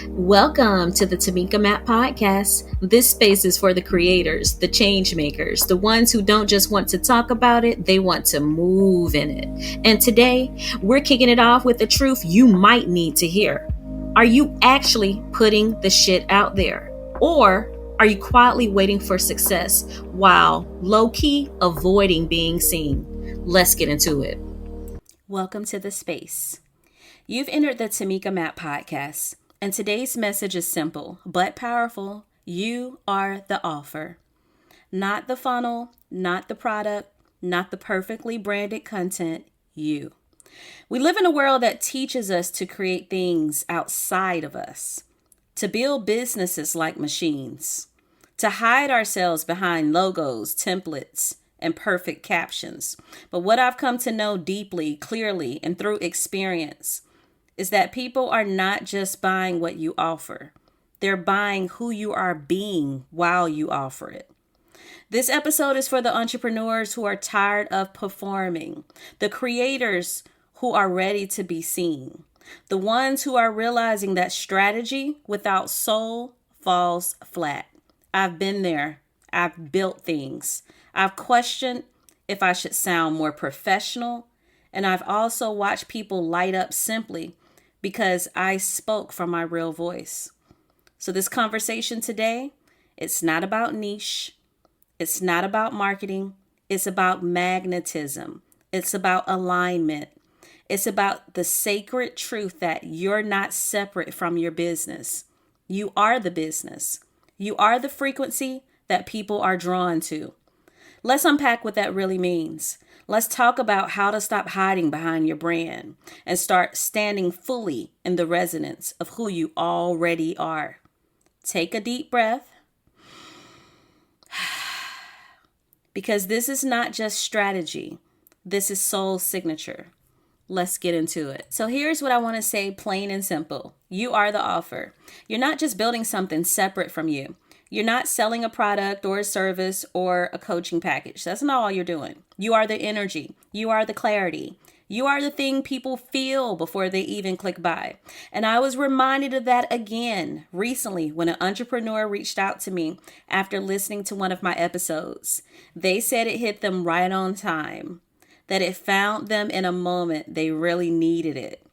Welcome to the Timeka Mapp podcast. This space is for the creators, the change makers, the ones who don't just want to talk about it, they want to move in it. And today, we're kicking it off with the truth you might need to hear. Are you actually putting the shit out there? Or are you quietly waiting for success while low-key avoiding being seen? Let's get into it. Welcome to the space. You've entered the Timeka Mapp podcast. And today's message is simple but powerful. You are the offer. Not the funnel, not the product, not the perfectly branded content, you. We live in a world that teaches us to create things outside of us, to build businesses like machines, to hide ourselves behind logos, templates, and perfect captions. But what I've come to know deeply, clearly, and through experience is that people are not just buying what you offer. They're buying who you are being while you offer it. This episode is for the entrepreneurs who are tired of performing, the creators who are ready to be seen, the ones who are realizing that strategy without soul falls flat. I've been there. I've built things. I've questioned if I should sound more professional, and I've also watched people light up simply because I spoke from my real voice. So this conversation today, it's not about niche. It's not about marketing. It's about magnetism. It's about alignment. It's about the sacred truth that you're not separate from your business. You are the business. You are the frequency that people are drawn to. Let's unpack what that really means. Let's talk about how to stop hiding behind your brand and start standing fully in the resonance of who you already are. Take a deep breath. Because this is not just strategy. This is soul signature. Let's get into it. So here's what I want to say plain and simple. You are the offer. You're not just building something separate from you. You're not selling a product or a service or a coaching package. That's not all you're doing. You are the energy. You are the clarity. You are the thing people feel before they even click buy. And I was reminded of that again recently when an entrepreneur reached out to me after listening to one of my episodes. They said it hit them right on time, that it found them in a moment they really needed it,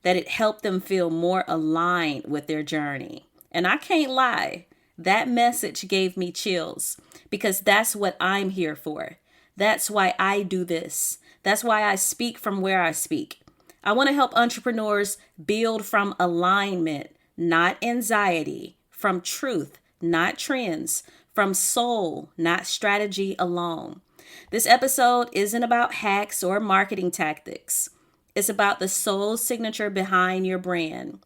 that it helped them feel more aligned with their journey. And I can't lie. That message gave me chills because that's what I'm here for. That's why I do this. That's why I speak from where I speak. I want to help entrepreneurs build from alignment, not anxiety, from truth, not trends, from soul, not strategy alone. This episode isn't about hacks or marketing tactics. It's about the soul signature behind your brand,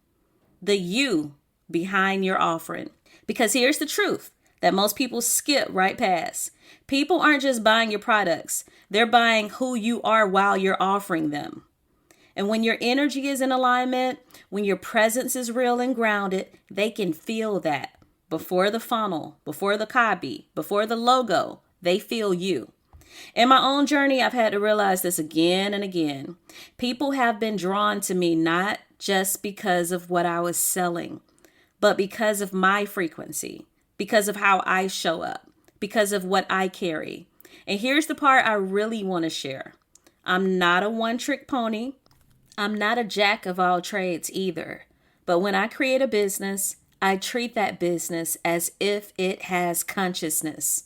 the you behind your offering. Because here's the truth that most people skip right past. People aren't just buying your products. They're buying who you are while you're offering them. And when your energy is in alignment, when your presence is real and grounded, they can feel that. Before the funnel, before the copy, before the logo, they feel you. In my own journey, I've had to realize this again and again. People have been drawn to me not just because of what I was selling, but because of my frequency, because of how I show up, because of what I carry. And here's the part I really want to share. I'm not a one-trick pony. I'm not a jack of all trades either. But when I create a business, I treat that business as if it has consciousness.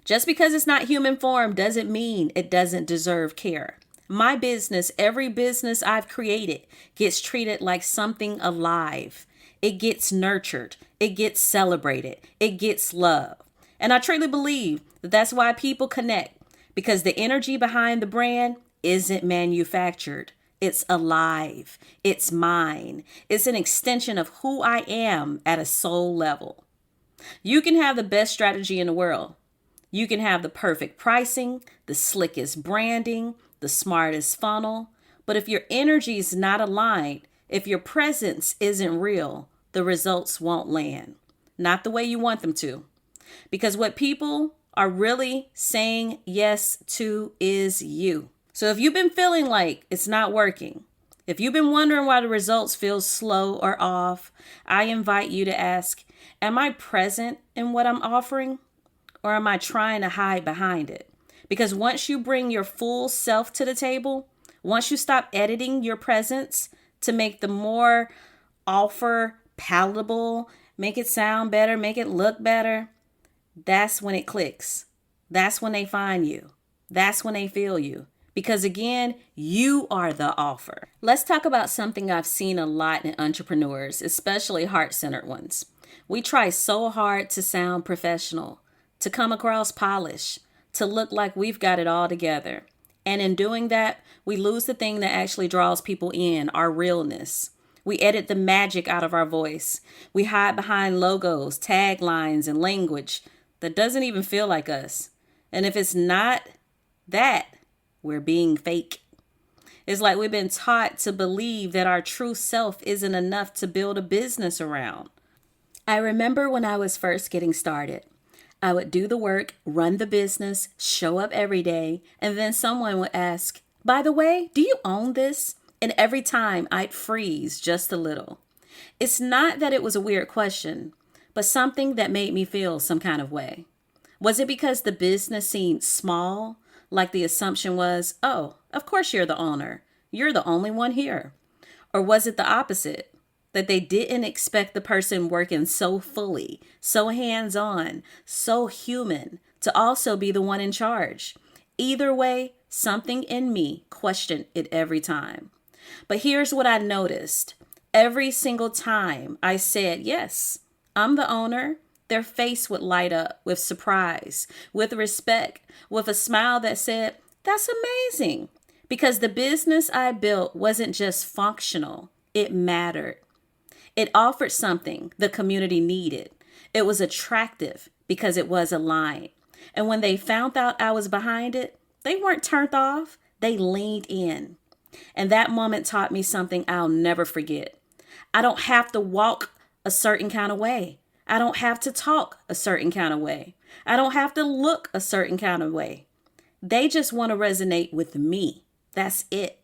Just because it's not human form doesn't mean it doesn't deserve care. My business, every business I've created, gets treated like something alive. It gets nurtured. It gets celebrated. It gets love. And I truly believe that that's why people connect, because the energy behind the brand isn't manufactured. It's alive. It's mine. It's an extension of who I am at a soul level. You can have the best strategy in the world. You can have the perfect pricing, the slickest branding, the smartest funnel. But if your energy is not aligned, if your presence isn't real, the results won't land. Not the way you want them to. Because what people are really saying yes to is you. So if you've been feeling like it's not working, If you've been wondering why the results feel slow or off, I invite you to ask, am I present in what I'm offering, or am I trying to hide behind it? Because once you bring your full self to the table, once you stop editing your presence to make the more offer palatable, make it sound better, make it look better, that's when it clicks. That's when they find you. That's when they feel you. Because again, you are the offer. Let's talk about something I've seen a lot in entrepreneurs, especially heart-centered ones. We try so hard to sound professional, to come across polished, to look like we've got it all together. And in doing that, we lose the thing that actually draws people in, our realness. We edit the magic out of our voice. We hide behind logos, taglines, and language that doesn't even feel like us. And if it's not that, we're being fake. It's like we've been taught to believe that our true self isn't enough to build a business around. I remember when I was first getting started, I would do the work, run the business, show up every day, and then someone would ask, by the way, do you own this? And every time I'd freeze just a little. It's not that it was a weird question, but something that made me feel some kind of way. Was it because the business seemed small? Like the assumption was, oh, of course you're the owner. You're the only one here. Or was it the opposite? That they didn't expect the person working so fully, so hands-on, so human to also be the one in charge. Either way, something in me questioned it every time. But here's what I noticed. Every single time I said, yes, I'm the owner, their face would light up with surprise, with respect, with a smile that said, that's amazing. Because the business I built wasn't just functional, it mattered. It offered something the community needed. It was attractive because it was aligned. And when they found out I was behind it, they weren't turned off, they leaned in. And that moment taught me something I'll never forget. I don't have to walk a certain kind of way. I don't have to talk a certain kind of way. I don't have to look a certain kind of way. They just want to resonate with me. That's it.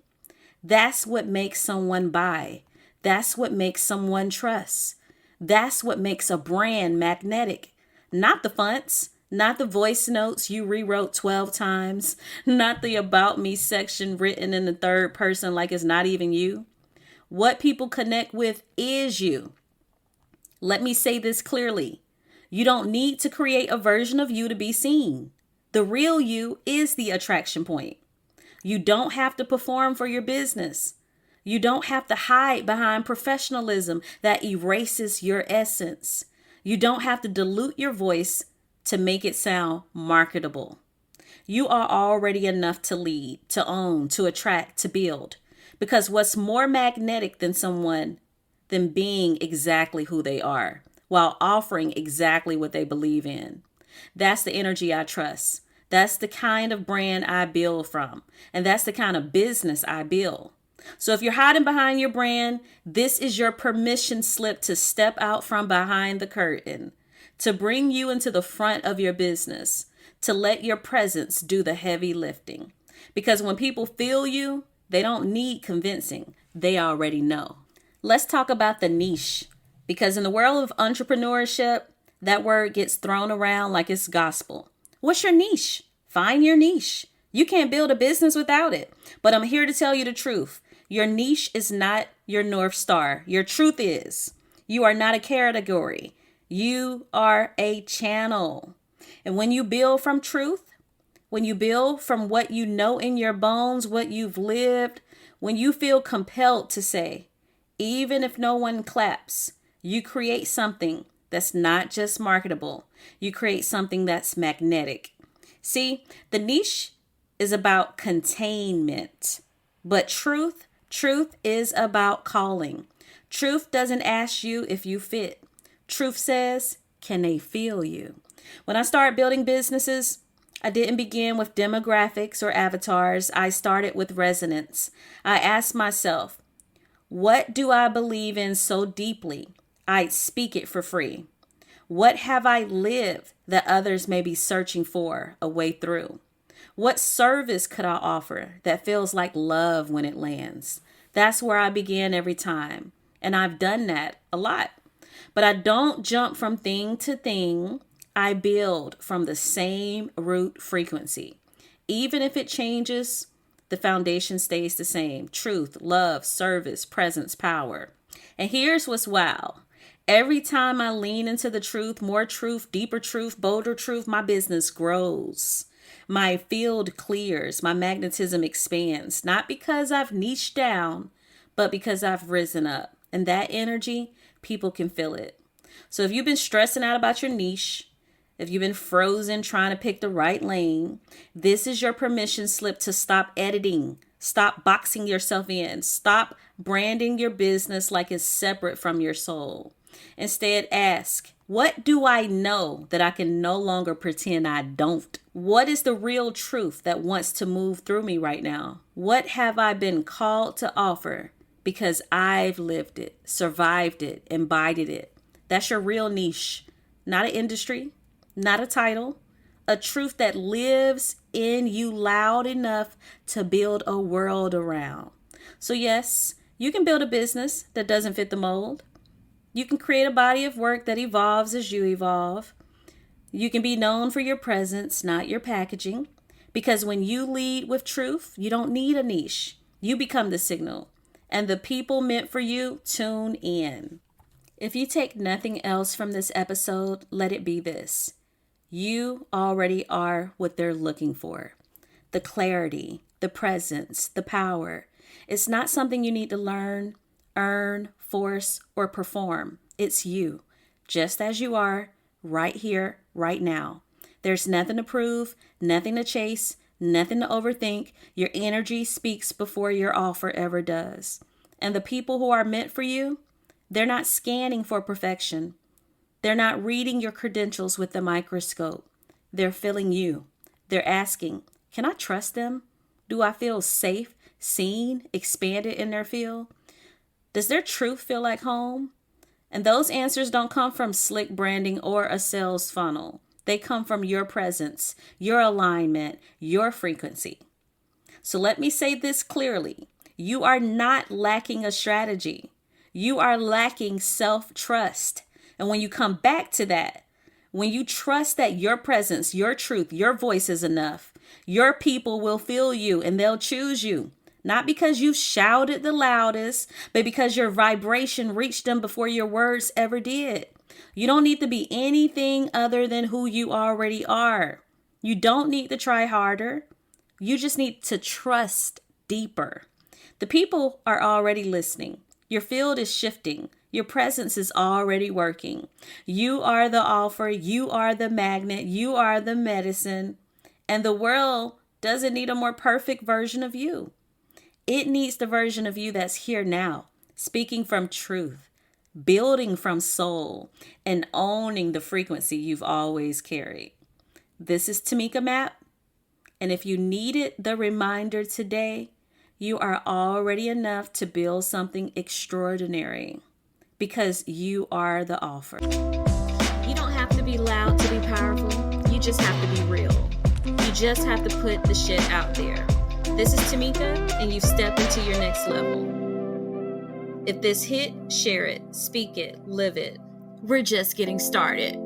That's what makes someone buy. That's what makes someone trust. That's what makes a brand magnetic. Not the fonts, not the voice notes you rewrote 12 times, not the about me section written in the third person like it's not even you. What people connect with is you. Let me say this clearly. You don't need to create a version of you to be seen. The real you is the attraction point. You don't have to perform for your business. You don't have to hide behind professionalism that erases your essence. You don't have to dilute your voice to make it sound marketable. You are already enough to lead, to own, to attract, to build. Because what's more magnetic than being exactly who they are while offering exactly what they believe in? That's the energy I trust. That's the kind of brand I build from. And that's the kind of business I build. So if you're hiding behind your brand, this is your permission slip to step out from behind the curtain, to bring you into the front of your business, to let your presence do the heavy lifting. Because when people feel you, they don't need convincing. They already know. Let's talk about the niche, because in the world of entrepreneurship, that word gets thrown around like it's gospel. What's your niche? Find your niche. You can't build a business without it. But I'm here to tell you the truth. Your niche is not your North Star. Your truth is. You are not a category. You are a channel. And when you build from truth, when you build from what you know in your bones, what you've lived, when you feel compelled to say, even if no one claps, you create something that's not just marketable. You create something that's magnetic. See, the niche is about containment, but truth is about calling. Truth doesn't ask you if you fit. Truth says, can they feel you? When I started building businesses, I didn't begin with demographics or avatars. I started with resonance. I asked myself, what do I believe in so deeply I'd speak it for free? What have I lived that others may be searching for a way through? What service could I offer that feels like love when it lands? That's where I begin every time. And I've done that a lot. But I don't jump from thing to thing. I build from the same root frequency. Even if it changes, the foundation stays the same. Truth, love, service, presence, power. And here's what's wow. Every time I lean into the truth, more truth, deeper truth, bolder truth, my business grows. My field clears. My magnetism expands. Not because I've niched down, but because I've risen up. And that energy, people can feel it. So if you've been stressing out about your niche, if you've been frozen trying to pick the right lane, this is your permission slip to stop editing. Stop boxing yourself in. Stop branding your business like it's separate from your soul. Instead, ask, what do I know that I can no longer pretend I don't? What is the real truth that wants to move through me right now? What have I been called to offer because I've lived it, survived it, embodied it? That's your real niche, not an industry, not a title, a truth that lives in you loud enough to build a world around. So yes, you can build a business that doesn't fit the mold. You can create a body of work that evolves as you evolve. You can be known for your presence, not your packaging. Because when you lead with truth, you don't need a niche. You become the signal. And the people meant for you tune in. If you take nothing else from this episode, let it be this. You already are what they're looking for. The clarity, the presence, the power. It's not something you need to learn, earn, force, or perform. It's you, just as you are, right here, right now. There's nothing to prove, nothing to chase, nothing to overthink. Your energy speaks before your offer ever does. And the people who are meant for you, they're not scanning for perfection. They're not reading your credentials with the microscope. They're feeling you. They're asking, can I trust them? Do I feel safe, seen, expanded in their field? Does their truth feel like home? And those answers don't come from slick branding or a sales funnel. They come from your presence, your alignment, your frequency. So let me say this clearly. You are not lacking a strategy. You are lacking self-trust. And when you come back to that, when you trust that your presence, your truth, your voice is enough, your people will feel you and they'll choose you. Not because you shouted the loudest, but because your vibration reached them before your words ever did. You don't need to be anything other than who you already are. You don't need to try harder. You just need to trust deeper. The people are already listening. Your field is shifting. Your presence is already working. You are the offer. You are the magnet. You are the medicine. And the world doesn't need a more perfect version of you. It needs the version of you that's here now, speaking from truth, building from soul, and owning the frequency you've always carried. This is Timeka Mapp, and if you needed the reminder today, you are already enough to build something extraordinary because you are the offer. You don't have to be loud to be powerful. You just have to be real. You just have to put the shit out there. This is Timeka, and you've stepped into your next level. If this hit, share it, speak it, live it. We're just getting started.